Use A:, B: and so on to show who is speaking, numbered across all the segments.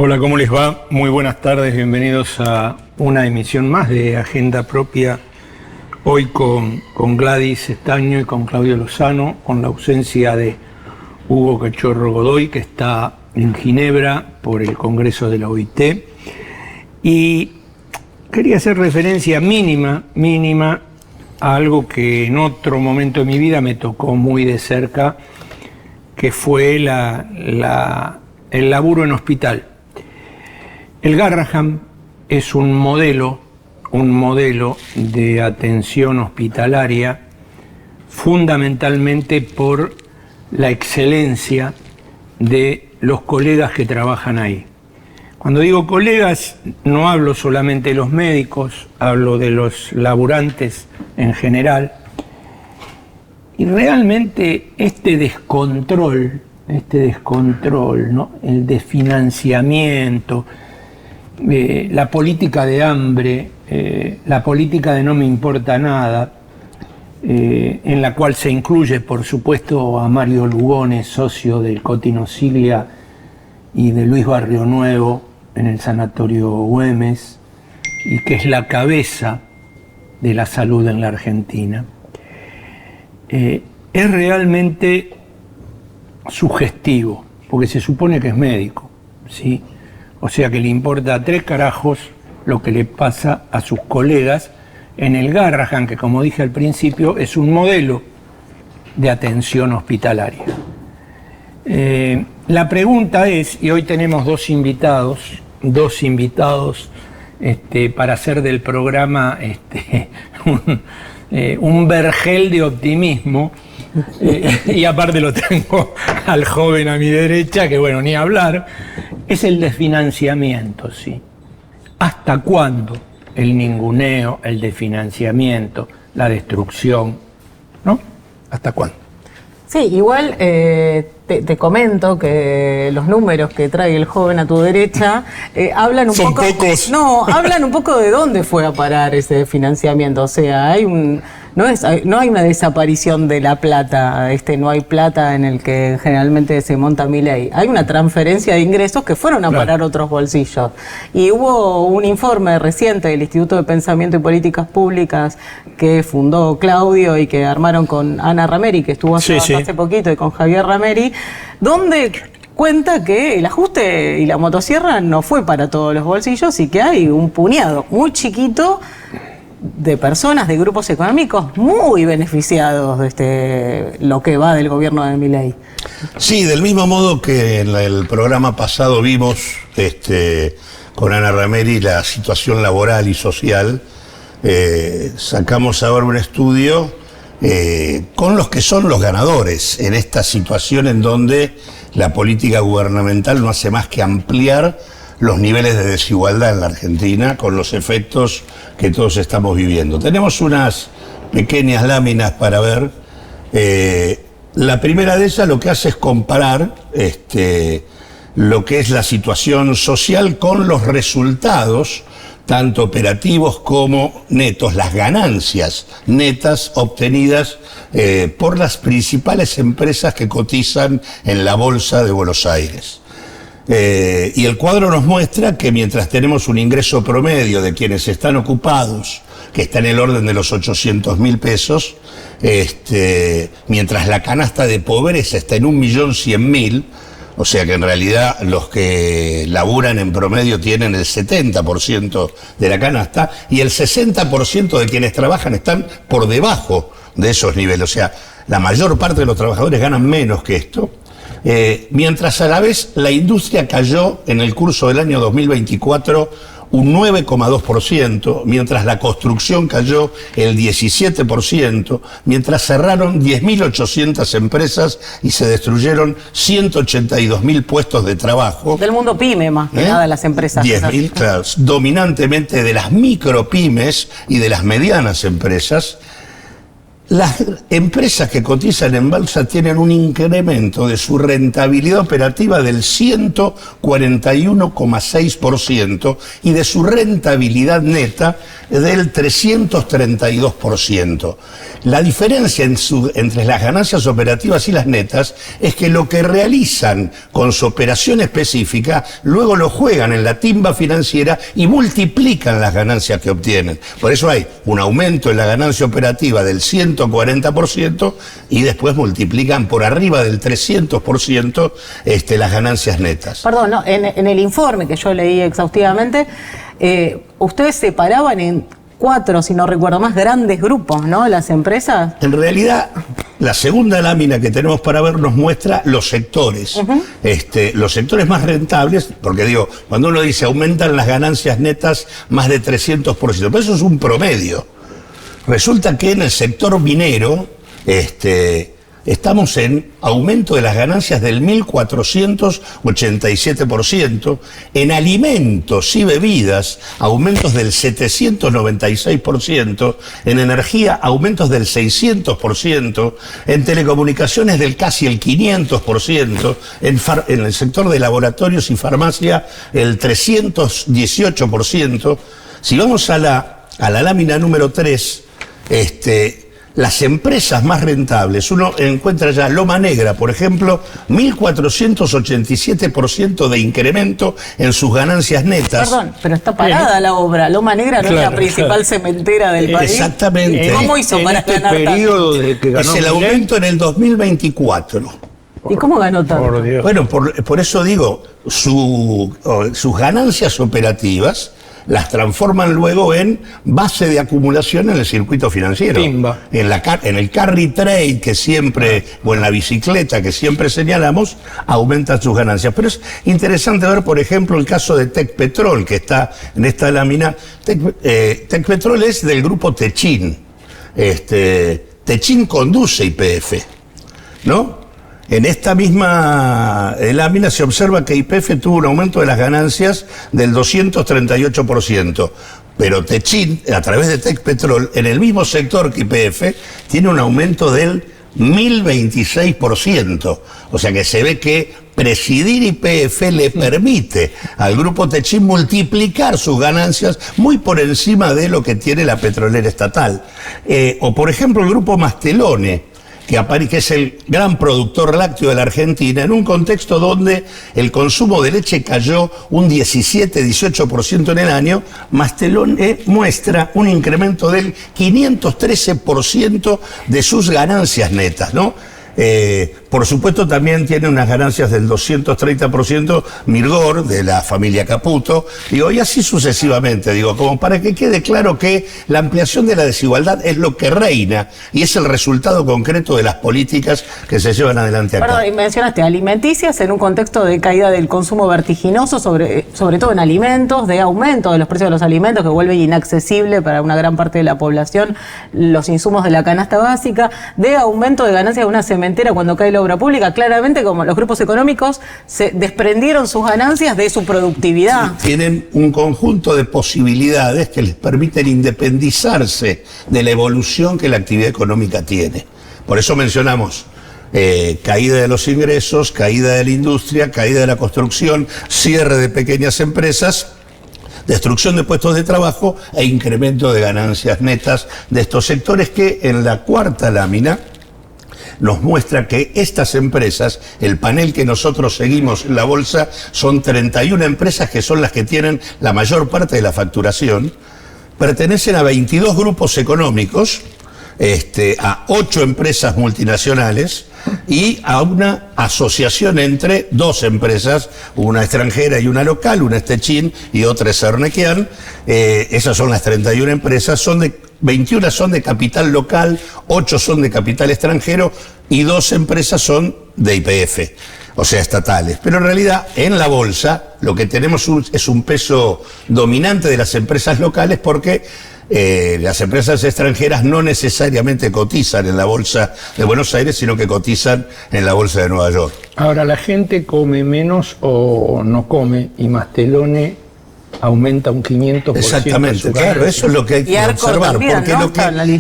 A: Hola, ¿cómo les va? Muy buenas tardes, bienvenidos a una emisión más de Agenda Propia, hoy con Gladys Estaño y con Claudio Lozano, con la ausencia de Hugo Cachorro Godoy, que está en Ginebra por el Congreso de la OIT, y quería hacer referencia mínima a algo que en otro momento de mi vida me tocó muy de cerca, que fue el laburo en hospital. El Garrahan es un modelo de atención hospitalaria fundamentalmente por la excelencia de los colegas que trabajan ahí. Cuando digo colegas, no hablo solamente de los médicos, hablo de los laburantes en general. Y realmente este descontrol, ¿no? El desfinanciamiento, la política de hambre, la política de no me importa nada, en la cual se incluye, por supuesto, a Mario Lugones, socio del Cotino Siglia y de Luis Barrio Nuevo en el Sanatorio Güemes, y que es la cabeza de la salud en la Argentina. Es realmente sugestivo, porque se supone que es médico, ¿sí? O sea que le importa 3 carajos lo que le pasa a sus colegas en el Garrahan, que como dije al principio es un modelo de atención hospitalaria. La pregunta es, y hoy tenemos dos invitados para hacer del programa un vergel de optimismo, y aparte lo tengo al joven a mi derecha, que bueno, ni hablar, es el desfinanciamiento, ¿sí? ¿Hasta cuándo el ninguneo, el desfinanciamiento, la destrucción, ¿no? ¿Hasta cuándo?
B: Sí, igual te comento que los números que trae el joven a tu derecha hablan un
C: Son
B: poco...
C: pocos.
B: No, hablan un poco de dónde fue a parar ese financiamiento. O sea, no hay una desaparición de la plata, no hay plata en el que generalmente se monta Milei. Hay una transferencia de ingresos que fueron a parar otros bolsillos. Y hubo un informe reciente del Instituto de Pensamiento y Políticas Públicas que fundó Claudio y que armaron con Ana Rameri, que estuvo hace poquito, y con Javier Rameri, donde cuenta que el ajuste y la motosierra no fue para todos los bolsillos y que hay un puñado muy chiquito de personas, de grupos económicos muy beneficiados de lo que va del gobierno de Milei.
C: Sí, del mismo modo que en el programa pasado vimos con Ana Rameri la situación laboral y social, sacamos ahora un estudio con los que son los ganadores en esta situación en donde la política gubernamental no hace más que ampliar los niveles de desigualdad en la Argentina con los efectos que todos estamos viviendo. Tenemos unas pequeñas láminas para ver. La primera de ellas lo que hace es comparar lo que es la situación social con los resultados, tanto operativos como netos, las ganancias netas obtenidas por las principales empresas que cotizan en la Bolsa de Buenos Aires. Y el cuadro nos muestra que mientras tenemos un ingreso promedio de quienes están ocupados, que está en el orden de los 800.000 pesos, mientras la canasta de pobreza está en 1.100.000, o sea que en realidad los que laburan en promedio tienen el 70% de la canasta, y el 60% de quienes trabajan están por debajo de esos niveles. O sea, la mayor parte de los trabajadores ganan menos que esto. Mientras a la vez la industria cayó en el curso del año 2024 un 9,2%, mientras la construcción cayó el 17%, mientras cerraron 10.800 empresas y se destruyeron 182.000 puestos de trabajo.
B: Del mundo pyme, más que nada, las empresas.
C: 10.000, claro, dominantemente de las micropymes y de las medianas empresas. Las empresas que cotizan en bolsa tienen un incremento de su rentabilidad operativa del 141,6% y de su rentabilidad neta del 332%. La diferencia entre las ganancias operativas y las netas es que lo que realizan con su operación específica, luego lo juegan en la timba financiera y multiplican las ganancias que obtienen. Por eso hay un aumento en la ganancia operativa del 140% y después multiplican por arriba del 300% las ganancias netas.
B: Perdón, no, en el informe que yo leí exhaustivamente, ustedes separaban en 4, si no recuerdo más, grandes grupos, ¿no? Las empresas.
C: En realidad, la segunda lámina que tenemos para ver nos muestra los sectores. Los sectores más rentables, porque digo, cuando uno dice aumentan las ganancias netas más de 300%, pero eso es un promedio. Resulta que en el sector minero, estamos en aumento de las ganancias del 1.487%, en alimentos y bebidas, aumentos del 796%, en energía, aumentos del 600%, en telecomunicaciones del casi el 500%, en el sector de laboratorios y farmacia el 318%. Si vamos a la lámina número 3, las empresas más rentables, uno encuentra ya Loma Negra, por ejemplo, 1.487% de incremento en sus ganancias netas.
B: Perdón, pero está parada la obra. Loma Negra no es la principal cementera del país.
C: Exactamente.
B: ¿Cómo hizo para ganar
A: periodo
B: tanto?
A: de que ganó
C: Es el aumento en el 2024.
B: ¿Y cómo ganó tanto?
A: Por Dios.
C: Bueno, por eso digo, sus ganancias operativas las transforman luego en base de acumulación en el circuito financiero.
A: Timba.
C: En el carry trade que siempre, o en la bicicleta que siempre señalamos, aumentan sus ganancias. Pero es interesante ver, por ejemplo, el caso de Tecpetrol, que está en esta lámina. Tecpetrol es del grupo Techin. Techin conduce YPF, ¿no? En esta misma lámina se observa que YPF tuvo un aumento de las ganancias del 238%, pero Techin, a través de Tecpetrol, en el mismo sector que YPF, tiene un aumento del 1026%. O sea que se ve que presidir YPF le permite al grupo Techin multiplicar sus ganancias muy por encima de lo que tiene la petrolera estatal. O por ejemplo el grupo Mastelone, que es el gran productor lácteo de la Argentina, en un contexto donde el consumo de leche cayó un 17-18% en el año. Mastelone muestra un incremento del 513% de sus ganancias netas, ¿no? Por supuesto también tiene unas ganancias del 230% Mirgor, de la familia Caputo, digo, y así sucesivamente, digo, como para que quede claro que la ampliación de la desigualdad es lo que reina y es el resultado concreto de las políticas que se llevan adelante acá.
B: Perdón, y mencionaste alimenticias en un contexto de caída del consumo vertiginoso, sobre todo en alimentos, de aumento de los precios de los alimentos que vuelve inaccesible para una gran parte de la población los insumos de la canasta básica, de aumento de ganancias de una cementera cuando cae la obra pública. Claramente, como los grupos económicos se desprendieron sus ganancias de su productividad.
C: Tienen un conjunto de posibilidades que les permiten independizarse de la evolución que la actividad económica tiene. Por eso mencionamos caída de los ingresos, caída de la industria, caída de la construcción, cierre de pequeñas empresas, destrucción de puestos de trabajo e incremento de ganancias netas de estos sectores, que en la cuarta lámina nos muestra que estas empresas, el panel que nosotros seguimos en la bolsa, son 31 empresas que son las que tienen la mayor parte de la facturación, pertenecen a 22 grupos económicos, a 8 empresas multinacionales y a una asociación entre 2 empresas, una extranjera y una local, una es Techin y otra es Ernequian. Esas son las 31 empresas, 21 son de capital local, 8 son de capital extranjero y 2 empresas son de YPF, o sea, estatales. Pero en realidad, en la bolsa, lo que tenemos es un peso dominante de las empresas locales, porque las empresas extranjeras no necesariamente cotizan en la bolsa de Buenos Aires, sino que cotizan en la bolsa de Nueva York.
A: Ahora, la gente come menos o no come, y Mastelone aumenta un 500%.
C: Exactamente, claro, eso es lo que hay que observar,
B: también,
C: porque
B: ¿no?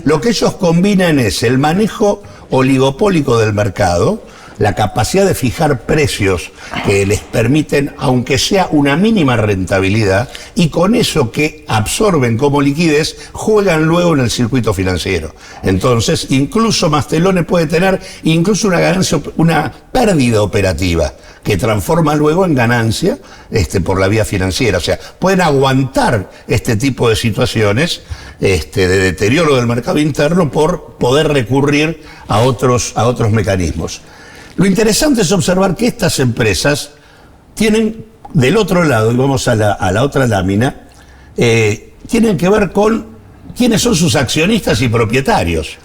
C: lo que ellos combinan es el manejo oligopólico del mercado, la capacidad de fijar precios que les permiten, aunque sea una mínima rentabilidad, y con eso que absorben como liquidez, juegan luego en el circuito financiero. Entonces, incluso Mastelone puede tener incluso una ganancia, una pérdida operativa, que transforma luego en ganancia por la vía financiera. O sea, pueden aguantar este tipo de situaciones de deterioro del mercado interno por poder recurrir a otros mecanismos. Lo interesante es observar que estas empresas tienen del otro lado, y vamos a la otra lámina, tienen que ver con quiénes son sus accionistas y propietarios,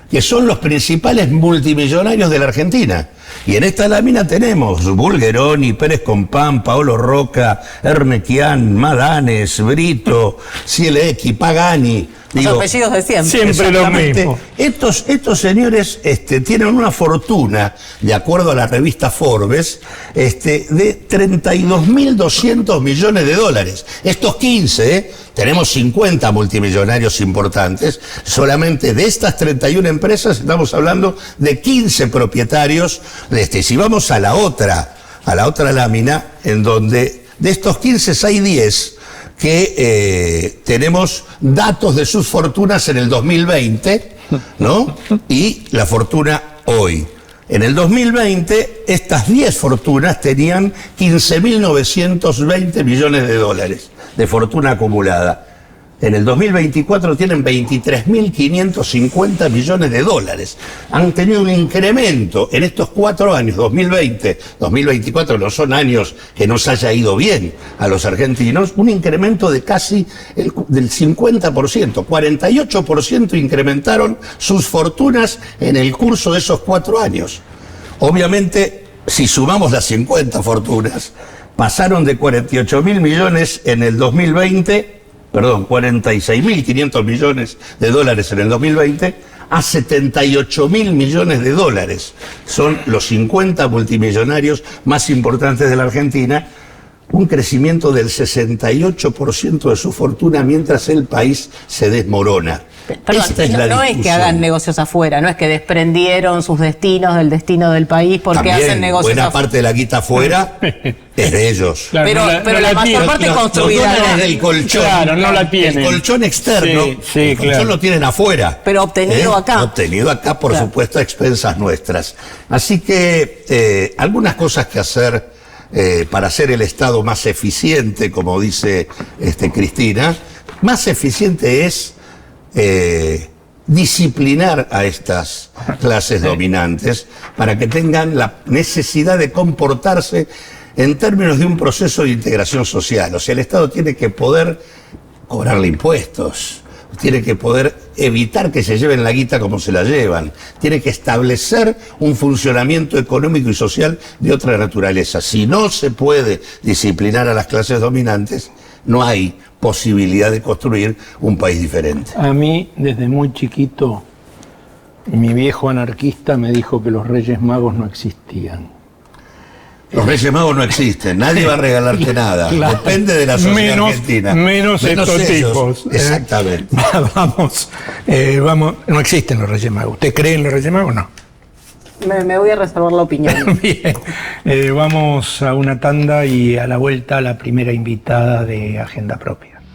C: que son los principales multimillonarios de la Argentina. Y en esta lámina tenemos Bulgeroni, Pérez Compán, Paolo Roca, Ernequian, Madanes, Brito, CLX, Pagani.
B: Los apellidos de siempre.
A: Siempre lo mismo.
C: Estos señores tienen una fortuna, de acuerdo a la revista Forbes, de 32.200 millones de dólares. Estos 15, tenemos 50 multimillonarios importantes, solamente de estas 31 empresas estamos hablando de 15 propietarios. Si vamos a la otra lámina, en donde de estos 15 hay 10 que tenemos datos de sus fortunas en el 2020, ¿no? Y la fortuna hoy. En el 2020, estas 10 fortunas tenían 15.920 millones de dólares de fortuna acumulada. En el 2024 tienen 23.550 millones de dólares. Han tenido un incremento en estos 4 años, 2020, 2024, no son años que nos haya ido bien a los argentinos, un incremento de casi del 50%, 48% incrementaron sus fortunas en el curso de esos 4 años. Obviamente, si sumamos las 50 fortunas, pasaron de 48.000 millones en el 2020, 46.500 millones de dólares en el 2020, a 78.000 millones de dólares. Son los 50 multimillonarios más importantes de la Argentina, un crecimiento del 68% de su fortuna mientras el país se desmorona.
B: Perdón, no es que hagan negocios afuera, no es que desprendieron sus destinos del destino del país porque
C: también,
B: hacen negocios
C: buena
B: afuera.
C: parte de la guita afuera es de ellos.
A: Claro,
B: pero la mayor parte construida.
C: Los dólares del colchón,
A: claro, no la tienen.
C: El colchón externo,
A: sí,
C: el colchón
A: claro.
C: lo tienen afuera.
B: Pero obtenido acá.
C: Obtenido acá, por
B: Claro.
C: supuesto, a expensas nuestras. Así que algunas cosas que hacer para hacer el Estado más eficiente, como dice Cristina, más eficiente es disciplinar a estas clases dominantes para que tengan la necesidad de comportarse en términos de un proceso de integración social. O sea, el Estado tiene que poder cobrarle impuestos, tiene que poder evitar que se lleven la guita como se la llevan, tiene que establecer un funcionamiento económico y social de otra naturaleza. Si no se puede disciplinar a las clases dominantes, no hay posibilidad de construir un país diferente.
A: A mí, desde muy chiquito, mi viejo anarquista me dijo que los Reyes Magos no existían.
C: Los Reyes Magos no existen, nadie va a regalarte nada.
A: Claro.
C: Depende de la sociedad argentina.
A: Menos estos
C: ellos.
A: tipos.
C: Exactamente.
A: Vamos, no existen los Reyes Magos. ¿Usted cree en los Reyes Magos? No.
B: Me voy a reservar la opinión.
A: Bien, vamos a una tanda y a la vuelta la primera invitada de Agenda Propia.